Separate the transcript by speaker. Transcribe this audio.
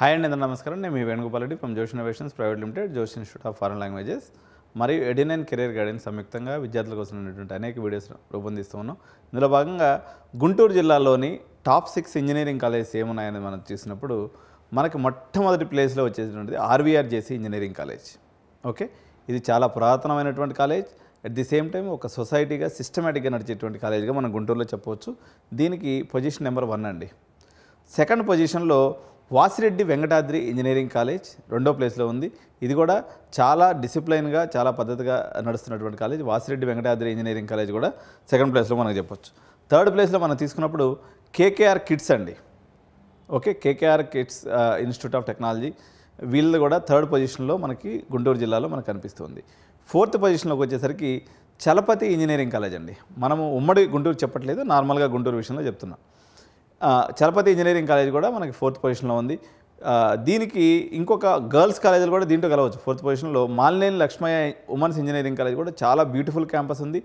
Speaker 1: Hi అండి, అందరూ నమస్కారం. నేను మీ వేణుగోపాల్ రెడ్డి ఫ్రమ్ జోష్ ఇన్నోవేషన్స్ ప్రైవేట్ లిమిటెడ్, జోష్ ఇన్స్టిట్యూట్ ఆఫ్ ఫారెన్ లాంగ్వేజెస్ మరియు ఎడిన్ కెరీర్ గైడెన్స్ సంయుక్తంగా విద్యార్థుల కోసం ఉన్నటువంటి అనేక వీడియోస్ రూపొందిస్తూ ఉన్నాం. ఇందులో భాగంగా గుంటూరు జిల్లాలోని టాప్ 6 ఇంజనీరింగ్ కాలేజెస్ ఏమున్నాయని మనం చూసినప్పుడు మనకి మొట్టమొదటి ప్లేస్లో వచ్చేసినటువంటిది ఆర్వీఆర్జేసీ ఇంజనీరింగ్ కాలేజ్. ఓకే, ఇది చాలా పురాతనమైనటువంటి college. At the same time ఒక సొసైటీగా సిస్టమేటిక్గా నడిచేటువంటి కాలేజ్గా మనం గుంటూరులో చెప్పవచ్చు. దీనికి పొజిషన్ నెంబర్ 1 అండి. సెకండ్ పొజిషన్లో వాసిరెడ్డి వెంకటాద్రి ఇంజనీరింగ్ కాలేజ్ రెండో ప్లేస్లో ఉంది. ఇది కూడా చాలా డిసిప్లైన్గా చాలా పద్ధతిగా నడుస్తున్నటువంటి college. Vasireddy Venkatadri engineering college కూడా సెకండ్ ప్లేస్లో మనకు చెప్పొచ్చు. థర్డ్ ప్లేస్లో మనం తీసుకున్నప్పుడు కేకేఆర్ కిడ్స్ అండి. Okay, KKR kids institute of technology వీళ్ళు కూడా థర్డ్ పొజిషన్లో మనకి గుంటూరు జిల్లాలో మనకు కనిపిస్తుంది. ఫోర్త్ పొజిషన్లోకి వచ్చేసరికి చలపతి ఇంజనీరింగ్ కాలేజ్ అండి. మనము ఉమ్మడి గుంటూరు చెప్పట్లేదు, నార్మల్గా గుంటూరు విషయంలో చెప్తున్నాం. చలపతి ఇంజనీరింగ్ కాలేజ్ కూడా మనకి ఫోర్త్ పొజిషన్లో ఉంది. దీనికి ఇంకొక గర్ల్స్ కాలేజీలు కూడా దీంట్లో కలవచ్చు. ఫోర్త్ పొజిషన్లో Malineni Lakshmaiah women's engineering college కూడా చాలా బ్యూటిఫుల్ క్యాంపస్ ఉంది.